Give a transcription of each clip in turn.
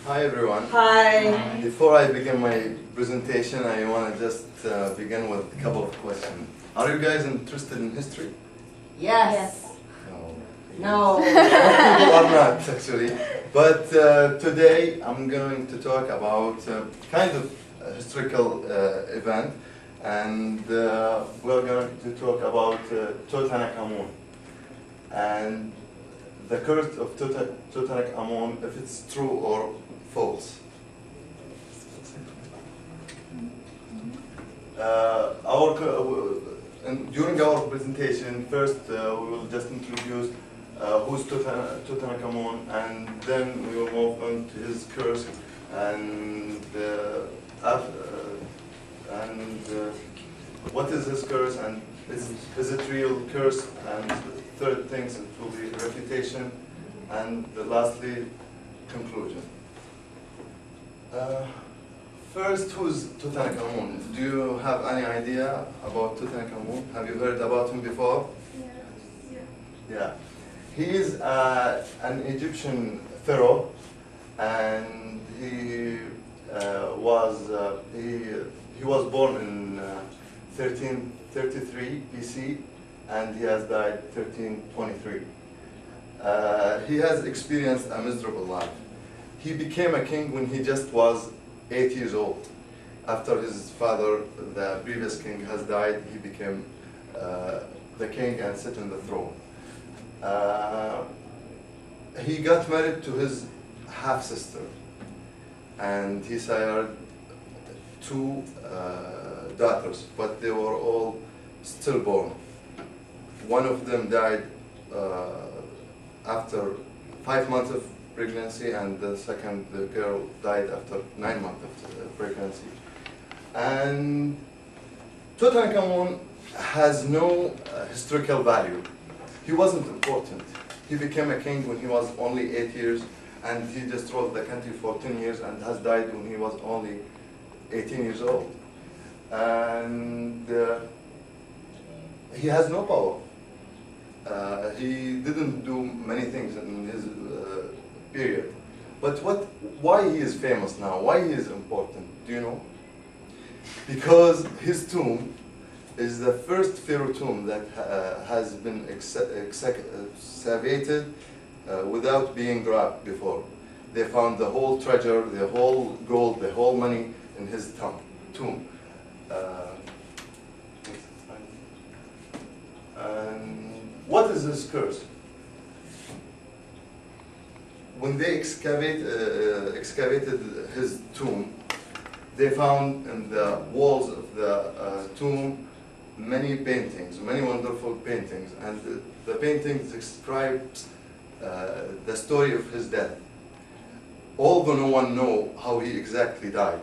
Hi everyone. Hi. Before I begin my presentation, I want to just begin with a couple of questions. Are you guys interested in history? Yes. No. No. People are not actually. But today I'm going to talk about kind of a historical event, and we're going to talk about Tutankhamun and the curse of Tutankhamun, if it's true or false. During our presentation, first we will just introduce who's Tutankhamun, and then we will move on to his curse and what is his curse, and is it real curse, and third things it will be refutation, and lastly conclusion. First, who's Tutankhamun? Do you have any idea about Tutankhamun? Have you heard about him before? Yeah. He is an Egyptian pharaoh, and he was born in 1333 BC, and he has died 1323. He has experienced a miserable life. He became a king when he just was 8 years old. After his father, the previous king, has died, he became the king and sat on the throne. He got married to his half-sister, and he sired two daughters, but they were all stillborn. One of them died after 5 months of pregnancy, and the second girl died after 9 months of pregnancy. And Tutankhamun has no historical value. He wasn't important. He became a king when he was only 8 years, and he just ruled the country for 10 years and has died when he was only 18 years old. And he has no power. He didn't do many things in his period. But why he is famous now? Why he is important? Do you know? Because his tomb is the first pharaoh tomb that has been excavated without being grabbed before. They found the whole treasure, the whole gold, the whole money in his tomb. And what is this curse? When they excavated his tomb, they found in the walls of the tomb many paintings, many wonderful paintings, and the paintings describes the story of his death. Although no one knows how he exactly died,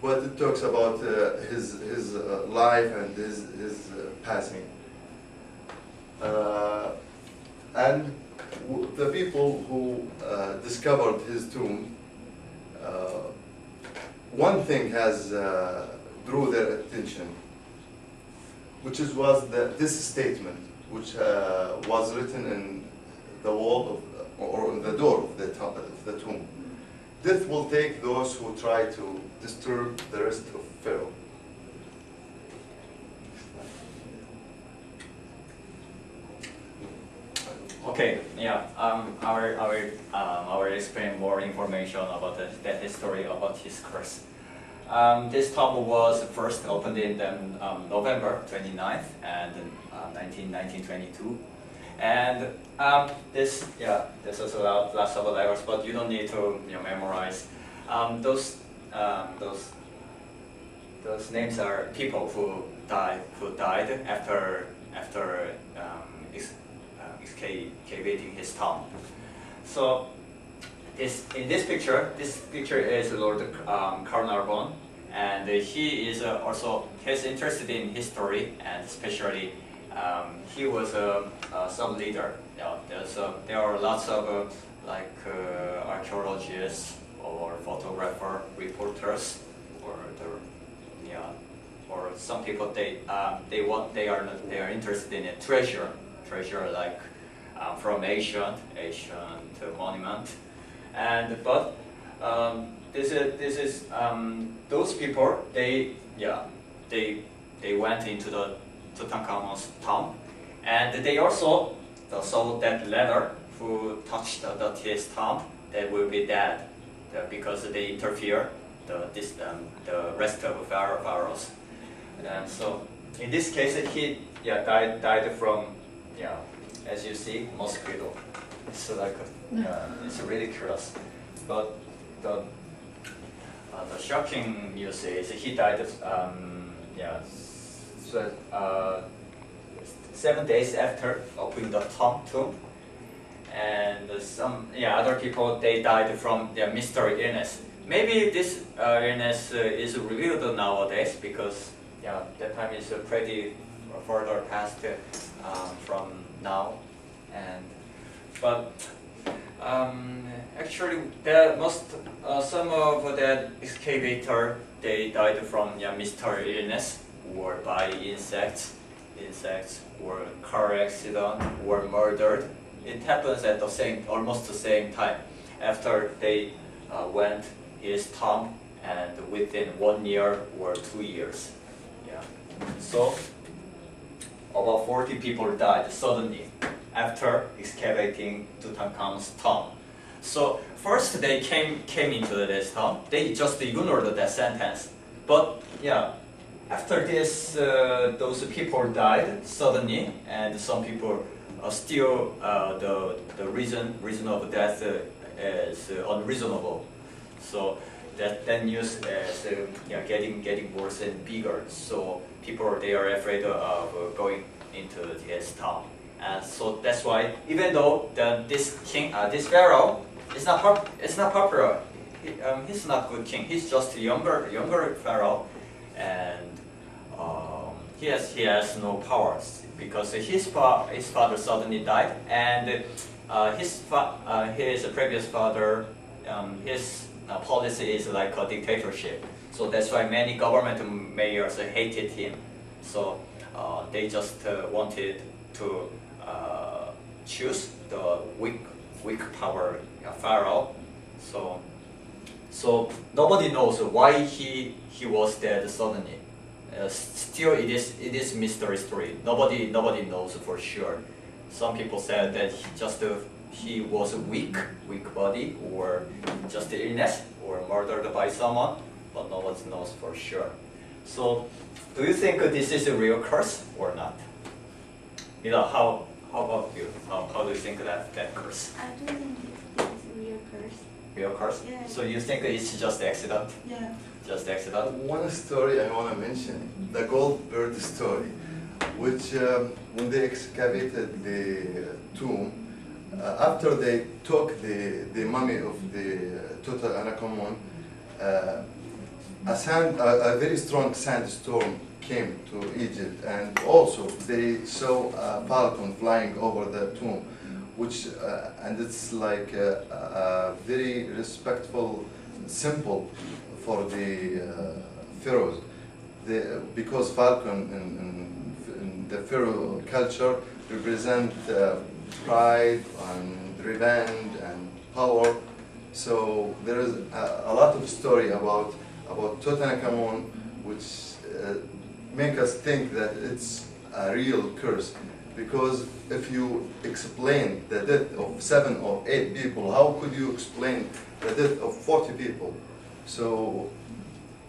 but it talks about his life and his passing. And the people who discovered his tomb, one thing has drew their attention, which was this statement, which was written in the wall or on the door of the tomb. Death will take those who try to disturb the rest of Pharaoh. Okay, yeah. I will explain more information about the history about his curse. This tomb was first opened in November 29th and 1922. And this is lots of letters, but you don't need to memorize. Those names are people who died after excavating his tomb. So in this picture is Lord Carnarvon, and he is he's interested in history, and especially he was some leader. There are lots of archaeologists or photographer, reporters, or some people they are interested in a treasure like from ancient monument, but This is those people. They went into the Tutankhamun's tomb, and they also saw that letter who touched his tomb, they will be dead because they interfere the rest of the pharaohs. And so in this case, he died from as you see, mosquito. It's like it's ridiculous, but the shocking news is he died. So 7 days after opening the tomb, and some other people they died from their mystery illness. Maybe this illness is revealed nowadays because that time is pretty further past from now, but actually there must some of that excavator they died from mystery illness or by insects or car accident or murdered. It happens at almost the same time after they went his tomb and within 1 year or 2 years. So about 40 people died suddenly after excavating Tutankhamun's tomb. So first they came into this tomb. They just ignored that sentence. But after this, those people died suddenly, and some people still the reason of death is unreasonable. So that news is getting worse and bigger. So people they are afraid of going into his tomb, and so that's why even though this king, this pharaoh, it's not popular. He's not good king. He's just a younger pharaoh, and he has no powers because his father suddenly died, and his previous father, his policy is like a dictatorship. So that's why many government mayors hated him. So they just wanted to choose the weak power pharaoh. So nobody knows why he was dead suddenly. Still, it is mystery story. Nobody knows for sure. Some people said that he was a weak body, or just illness, or murdered by someone, but nobody knows for sure. So, do you think this is a real curse or not? How about you? How do you think that curse? I don't think this is a real curse. Real curse? Yeah. So you think it's just accident? Yeah. Just accident? One story I want to mention, the gold bird story, which when they excavated the tomb, after they took the mummy of the Tutankhamun, a very strong sandstorm came to Egypt, and also they saw a falcon flying over the tomb, which and it's like a very respectful symbol for the pharaohs, because falcon in the pharaoh culture represent pride and revenge and power. So there is a lot of story about Tutankhamun, which make us think that it's a real curse. Because if you explain the death of 7 or 8 people, how could you explain the death of 40 people? So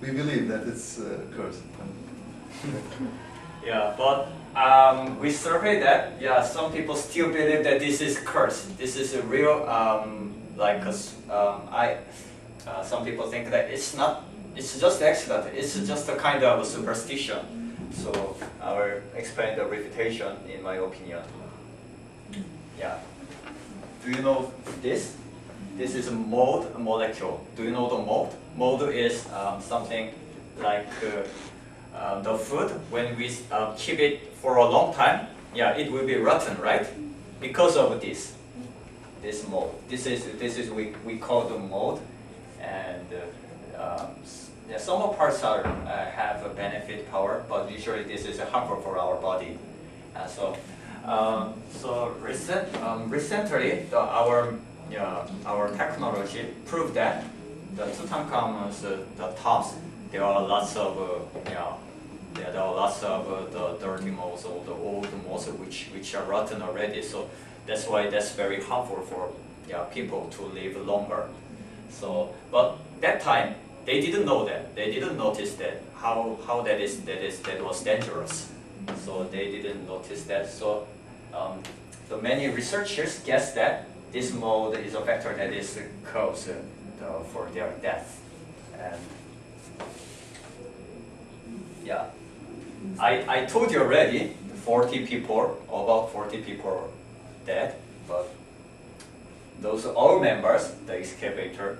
we believe that it's a curse. Yeah, but we surveyed that. Yeah, some people still believe that this is curse. This is a real some people think that it's not. It's just accident. It's just a kind of a superstition. So I will explain the refutation in my opinion. Yeah. Do you know this? This is a mold molecule. Do you know the mold? Mold is something like the food. When we keep it for a long time, it will be rotten, right? Because of this mold. This is we call the mold, and some parts have a benefit power, but usually this is harmful for our body. Recently, our technology proved that the Tutankhamun's the tombs, there are lots of there are lots of the dirty moss or the old moss which are rotten already. So that's why that's very harmful for people to live longer. So, but that time they didn't know that. They didn't notice that how that was dangerous. So they didn't notice that. So the many researchers guess that this mold is a factor that is cause for their death. And yeah, I told you already, 40 people, about 40 people dead, but those all members, the excavator,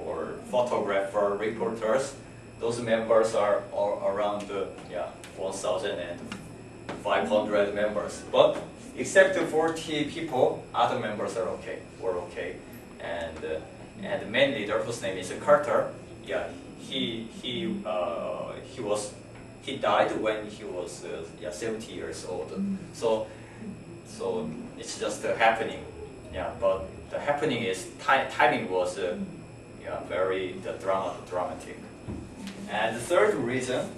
or photographer, reporters, those members are all around 1,500 members. But except the 40 people, other members were okay. And the main leader, whose name is Carter, he died when he was 70 years old. So it's just happening. But the happening is timing was very dramatic. And the third reason,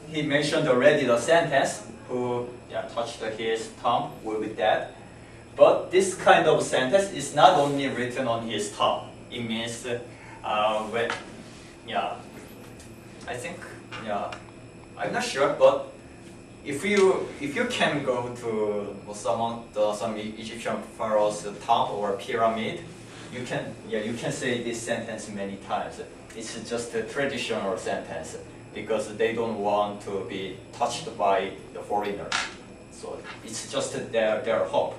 he mentioned already the sentence, who touched his tomb will be dead. But this kind of sentence is not only written on his tomb. It means when, I think, I'm not sure, but if you can go to some Egyptian pharaoh's tomb or pyramid, you can say this sentence many times. It's just a traditional sentence because they don't want to be touched by the foreigner. So it's just their hope.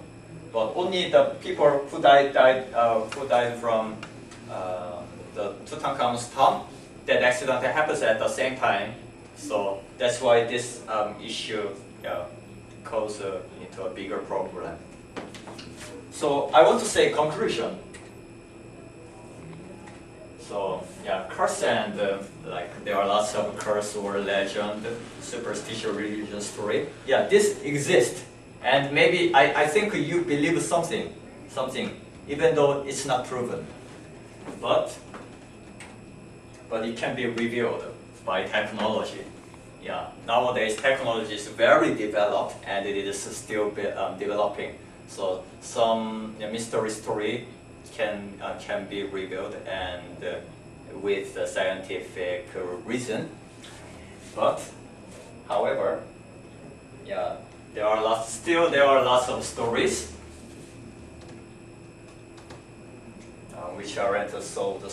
But only the people who died from the Tutankhamun's tomb, that accident happens at the same time. So that's why this issue goes into a bigger problem. So I want to say conclusion. So curse and there are lots of curse or legend, superstition, religion story. This exists, and maybe I think you believe something, even though it's not proven, but it can be revealed by technology. Nowadays technology is very developed and it is still developing. So some mystery story can be revealed and with scientific reason. But however, there are lots of stories which aren't solved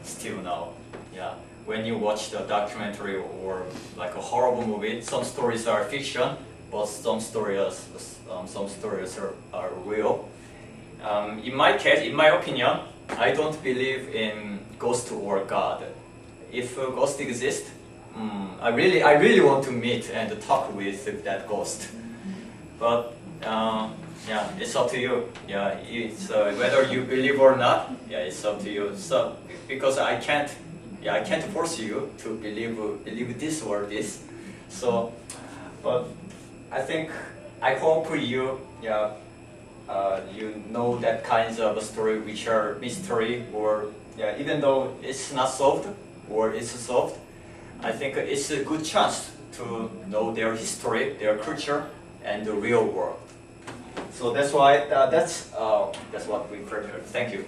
still now. When you watch the documentary or like a horrible movie, some stories are fiction, but some stories are real. In my case, in my opinion, I don't believe in ghost or God. If a ghost exists, I really want to meet and talk with that ghost. But it's up to you. It's whether you believe or not. It's up to you. So because I can't force you to believe this or this. So, but I hope you you know that kinds of story which are mystery, or even though it's not solved or it's solved, I think it's a good chance to know their history, their culture, and the real world. So that's why that's what we prepared. Thank you.